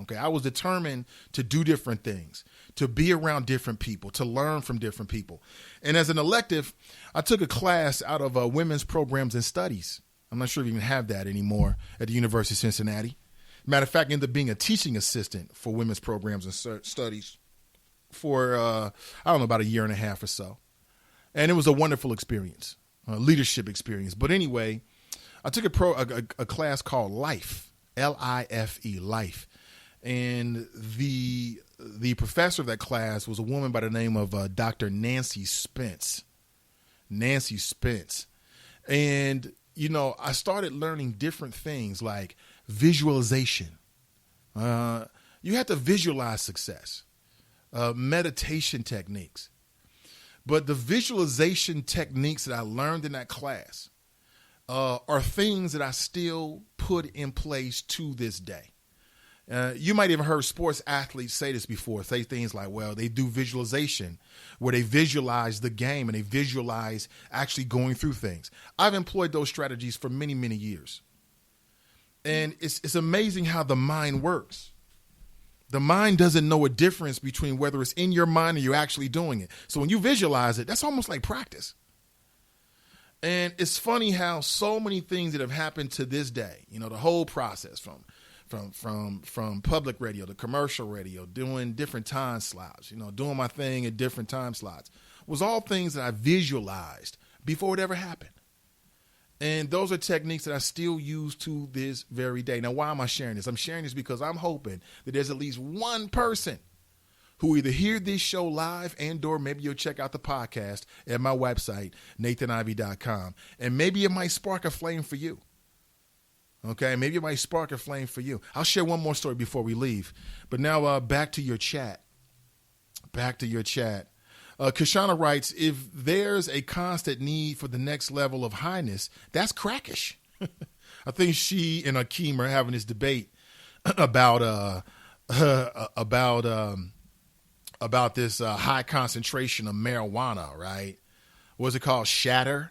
Okay, I was determined to do different things, to be around different people, to learn from different people. And as an elective, I took a class out of women's programs and studies. I'm not sure if you even have that anymore at the University of Cincinnati. Matter of fact, I ended up being a teaching assistant for women's programs and studies for, I don't know, about a year and a half or so. And it was a wonderful experience, a leadership experience. But anyway, I took a class called Life, L-I-F-E, Life. And the professor of that class was a woman by the name of Dr. Nancy Spence. Nancy Spence. And, you know, I started learning different things like visualization. You have to visualize success. Meditation techniques. But the visualization techniques that I learned in that class are things that I still put in place to this day. You might have heard sports athletes say this before, say things like, well, they do visualization where they visualize the game and they visualize actually going through things. I've employed those strategies for many, many years. And it's amazing how the mind works. The mind doesn't know a difference between whether it's in your mind or you're actually doing it. So when you visualize it, that's almost like practice. And it's funny how so many things that have happened to this day, you know, the whole process from public radio to commercial radio, doing different time slots, you know, doing my thing at different time slots, was all things that I visualized before it ever happened. And those are techniques that I still use to this very day. Now, why am I sharing this? I'm sharing this because I'm hoping that there's at least one person who either hear this show live and or maybe you'll check out the podcast at my website, nathanivey.com. And maybe it might spark a flame for you. Okay, maybe it might spark a flame for you. I'll share one more story before we leave. But now back to your chat. Back to your chat. Kashana writes, if there's a constant need for the next level of highness, that's crackish. I think she and Akeem are having this debate about this high concentration of marijuana, right? What's it called? Shatter.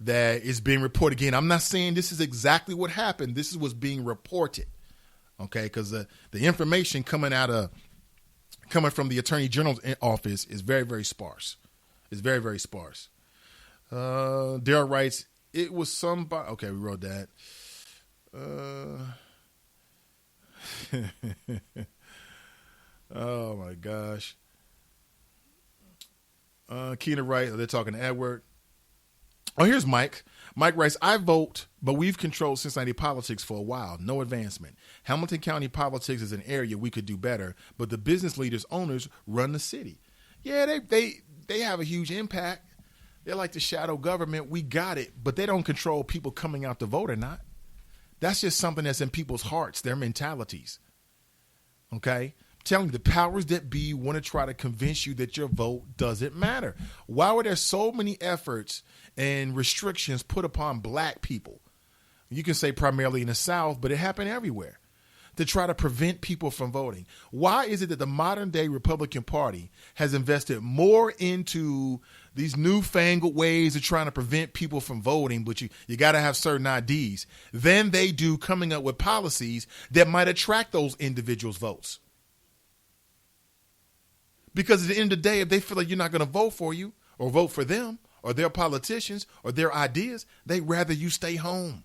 That is being reported. Again, I'm not saying this is exactly what happened. This is what's being reported. Okay, because the information coming from the Attorney General's office is very, very sparse. It's very, very sparse. Daryl writes, it was somebody. Okay, we wrote that. Oh my gosh. Keena writes, they're talking to Edward. Oh, here's Mike. Mike writes, I vote, but we've controlled Cincinnati politics for a while. No advancement. Hamilton County politics is an area we could do better, but the business leaders, owners run the city. Yeah, they have a huge impact. They're like the shadow government. We got it, but they don't control people coming out to vote or not. That's just something that's in people's hearts, their mentalities. Okay? Telling you, the powers that be want to try to convince you that your vote doesn't matter. Why were there so many efforts and restrictions put upon black people? You can say primarily in the South, but it happened everywhere, to try to prevent people from voting. Why is it that the modern day Republican Party has invested more into these newfangled ways of trying to prevent people from voting, but you got to have certain IDs, than they do coming up with policies that might attract those individuals' votes? Because at the end of the day, if they feel like you're not going to vote for you or vote for them or their politicians or their ideas, they'd rather you stay home.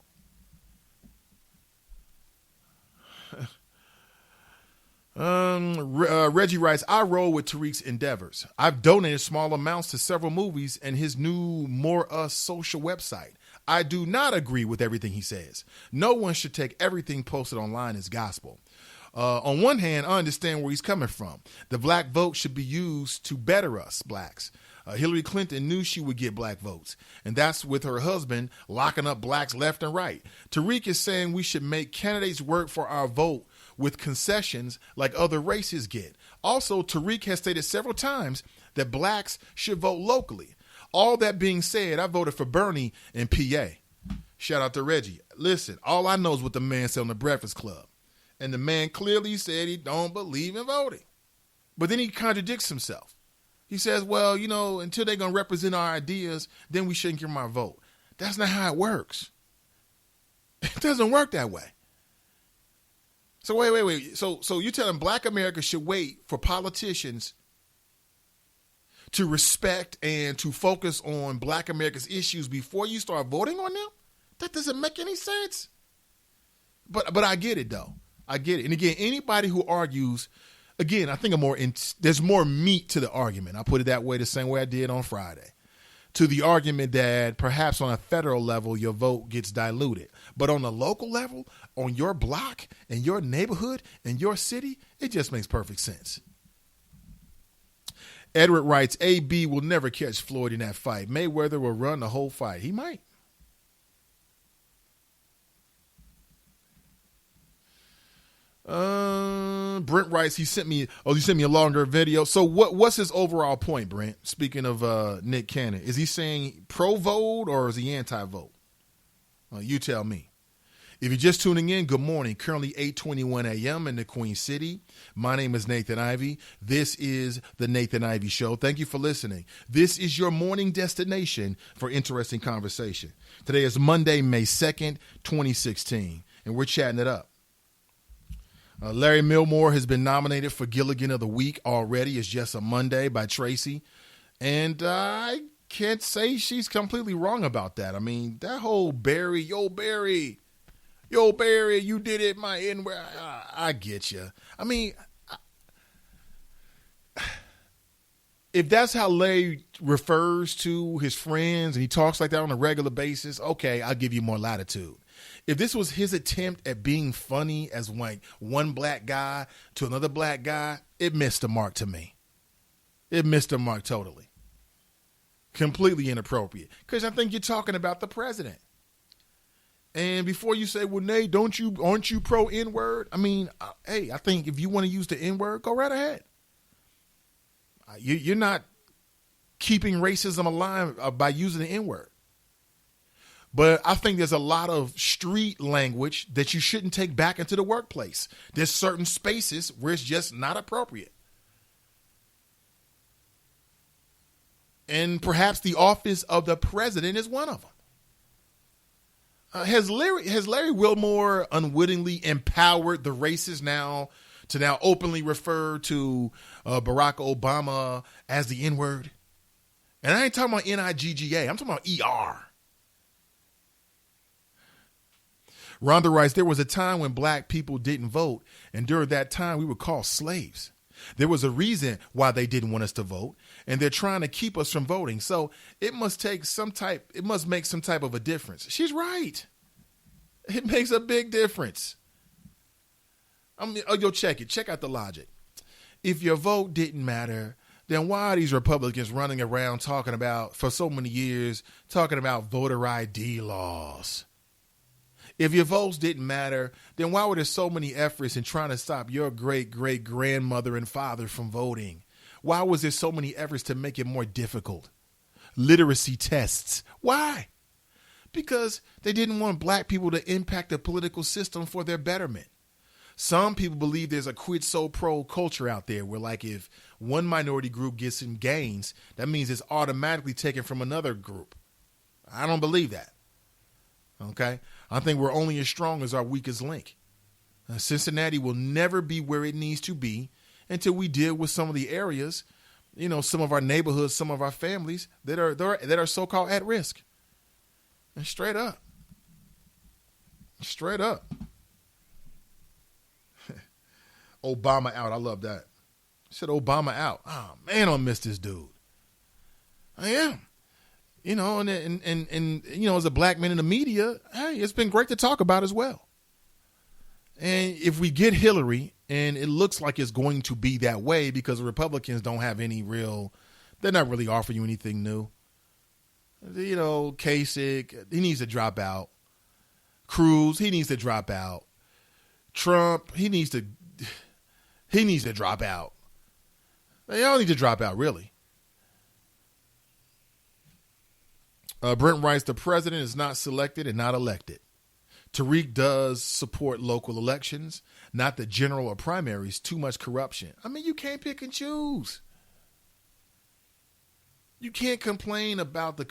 Reggie writes, I roll with Tariq's endeavors. I've donated small amounts to several movies and his new More Us social website. I do not agree with everything he says. No one should take everything posted online as gospel. On one hand, I understand where he's coming from. The black vote should be used to better us blacks. Hillary Clinton knew she would get black votes, and that's with her husband locking up blacks left and right. Tariq is saying we should make candidates work for our vote with concessions like other races get. Also, Tariq has stated several times that blacks should vote locally. All that being said, I voted for Bernie in PA. Shout out to Reggie. Listen, all I know is what the man said on the Breakfast Club. And the man clearly said he don't believe in voting. But then he contradicts himself. He says, well, you know, until they're going to represent our ideas, then we shouldn't give them our vote. That's not how it works. It doesn't work that way. So wait. So you're telling Black America should wait for politicians to respect and to focus on Black America's issues before you start voting on them? That doesn't make any sense. But I get it, though. I get it. And again, anybody who argues, again, I think there's more meat to the argument. I put it that way, the same way I did on Friday, to the argument that perhaps on a federal level, your vote gets diluted. But on the local level, on your block, in your neighborhood, in your city, it just makes perfect sense. Edward writes, AB will never catch Floyd in that fight. Mayweather will run the whole fight. He might. Brent writes, he sent me a longer video. So what's his overall point, Brent? Speaking of Nick Cannon, is he saying pro-vote or is he anti-vote? You tell me. If you're just tuning in, good morning. Currently 8:21 a.m. in the Queen City. My name is Nathan Ivey. This is the Nathan Ivey Show. Thank you for listening. This is your morning destination for interesting conversation. Today is Monday, May 2nd, 2016, and we're chatting it up. Larry Wilmore has been nominated for Gilligan of the Week already. It's just a Monday by Tracy. And I can't say she's completely wrong about that. I mean, that whole Barry, yo, Barry, you did it, my N-word. I get you. I mean, if that's how Larry refers to his friends and he talks like that on a regular basis, okay, I'll give you more latitude. If this was his attempt at being funny as like one black guy to another black guy, it missed the mark to me. It missed the mark totally. Completely inappropriate. Because I think you're talking about the president. And before you say, well, Nate, aren't you pro N-word? I mean, hey, I think if you want to use the N-word, go right ahead. You're not keeping racism alive by using the N-word. But I think there's a lot of street language that you shouldn't take back into the workplace. There's certain spaces where it's just not appropriate. And perhaps the office of the president is one of them. Has Larry Wilmore unwittingly empowered the racists now to openly refer to Barack Obama as the N-word? And I ain't talking about N-I-G-G-A. I'm talking about E-R. Rhonda writes, there was a time when black people didn't vote, and during that time we were called slaves. There was a reason why they didn't want us to vote, and they're trying to keep us from voting. So it must make some type of a difference. She's right. It makes a big difference. Check it. Check out the logic. If your vote didn't matter, then why are these Republicans running around for so many years, talking about voter ID laws? If your votes didn't matter, then why were there so many efforts in trying to stop your great-great-grandmother and father from voting? Why was there so many efforts to make it more difficult? Literacy tests. Why? Because they didn't want black people to impact the political system for their betterment. Some people believe there's a quid so pro culture out there where, like, if one minority group gets some gains, that means it's automatically taken from another group. I don't believe that. Okay? I think we're only as strong as our weakest link. Cincinnati will never be where it needs to be until we deal with some of the areas, some of our neighborhoods, some of our families that are so-called at risk. And straight up. Obama out. I love that. Said Obama out. Oh, man, I miss this dude. I am. And as a black man in the media, hey, it's been great to talk about as well. And if we get Hillary, and it looks like it's going to be that way because the Republicans don't have they're not really offering you anything new. Kasich, he needs to drop out. Cruz, he needs to drop out. Trump, he needs to drop out. They all need to drop out, really. Brent writes, the president is not selected and not elected. Tariq does support local elections, not the general or primaries. Too much corruption. I mean, you can't pick and choose. You can't complain about the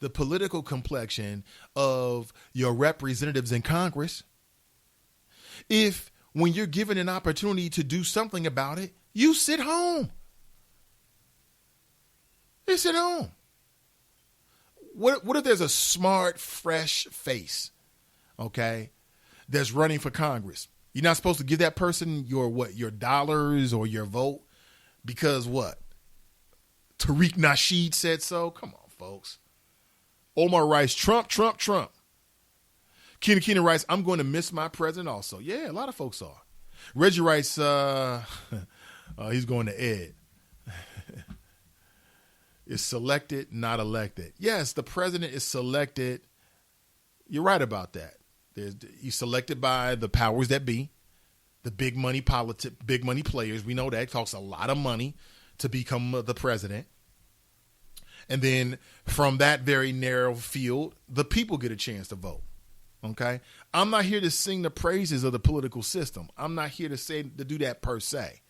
political complexion of your representatives in Congress. if when you're given an opportunity to do something about it, you sit home? You sit home. What if there's a smart, fresh face, okay, that's running for Congress? You're not supposed to give that person your dollars or your vote because what? Tariq Nash said so? Come on, folks. Omar writes, Trump. Keenan writes, I'm going to miss my president also. Yeah, a lot of folks are. Reggie writes, he's going to Ed. Is selected, not elected. Yes, the president is selected. You're right about that. He's selected by the powers that be, the big money players. We know that it costs a lot of money to become the president. And then from that very narrow field, the people get a chance to vote. Okay? I'm not here to sing the praises of the political system. I'm not here to do that per se.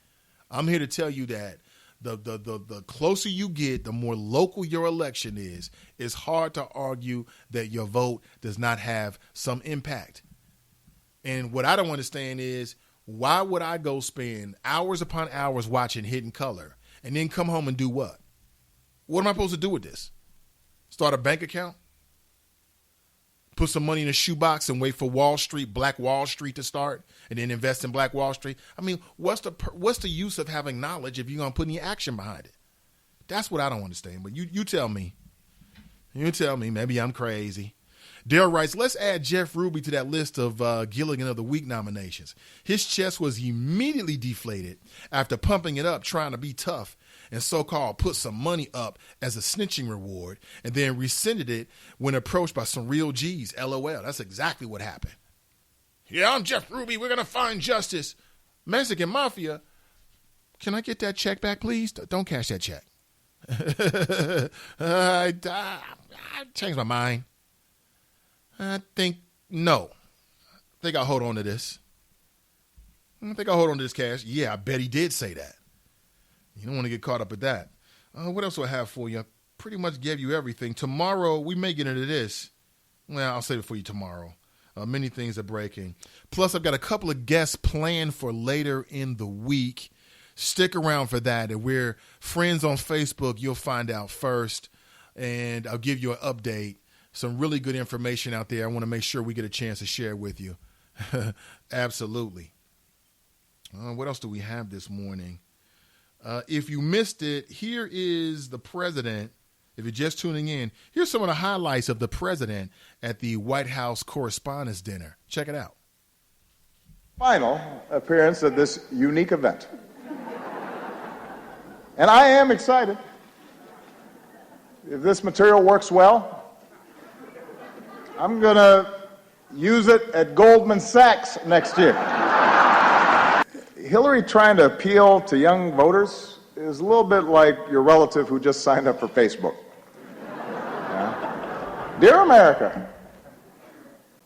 I'm here to tell you that the closer you get, the more local your election is. It's hard to argue that your vote does not have some impact. And what I don't understand is, why would I go spend hours upon hours watching Hidden Color and then come home and do what? What am I supposed to do with this? Start a bank account? Put some money in a shoebox and wait for Black Wall Street to start, and then invest in Black Wall Street? I mean, what's the use of having knowledge if you're going to put any action behind it? That's what I don't understand. But you tell me. You tell me. Maybe I'm crazy. Daryl writes, let's add Jeff Ruby to that list of Gilligan of the Week nominations. His chest was immediately deflated after pumping it up, trying to be tough, and so-called put some money up as a snitching reward, and then rescinded it when approached by some real G's. LOL. That's exactly what happened. Yeah, I'm Jeff Ruby. We're going to find justice. Mexican Mafia. Can I get that check back, please? Don't cash that check. I changed my mind. I think I'll hold on to this. I think I'll hold on to this cash. Yeah, I bet he did say that. You don't want to get caught up with that. What else do I have for you? I pretty much gave you everything. Tomorrow, we may get into this. Well, I'll save it for you tomorrow. Many things are breaking. Plus, I've got a couple of guests planned for later in the week. Stick around for that. If we're friends on Facebook, you'll find out first. And I'll give you an update. Some really good information out there. I want to make sure we get a chance to share with you. Absolutely. What else do we have this morning? If you missed it, here is the president. If you're just tuning in, here's some of the highlights of the president at the White House Correspondents' Dinner. Check it out. Final appearance at this unique event. And I am excited. If this material works well, I'm going to use it at Goldman Sachs next year. Hillary trying to appeal to young voters is a little bit like your relative who just signed up for Facebook. Yeah. Dear America,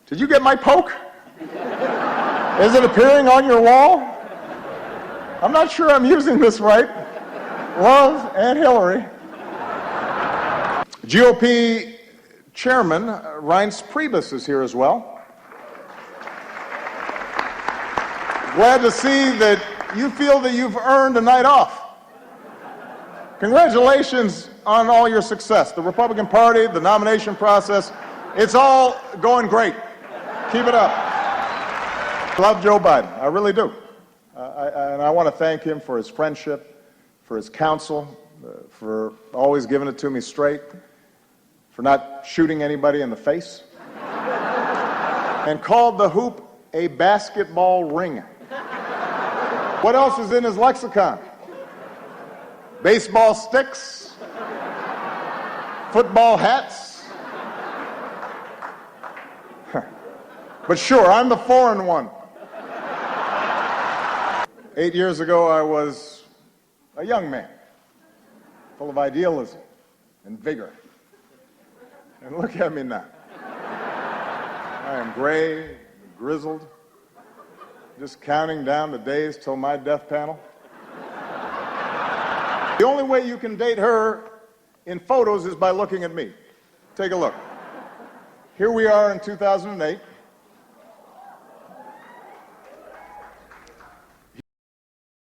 did you get my poke? Is it appearing on your wall? I'm not sure I'm using this right. Love, Aunt Hillary. GOP Chairman Reince Priebus is here as well. Glad to see that you feel that you've earned a night off. Congratulations on all your success. The Republican Party, the nomination process, it's all going great. Keep it up. I love Joe Biden. I really do. And I want to thank him for his friendship, for his counsel, for always giving it to me straight, for not shooting anybody in the face, and called the hoop a basketball ring. What else is in his lexicon? Baseball sticks, football hats. But sure, I'm the foreign one. 8 years ago, I was a young man, full of idealism and vigor. And look at me now. I am gray, grizzled, just counting down the days till my death panel. The only way you can date her in photos is by looking at me. Take a look. Here we are in 2008.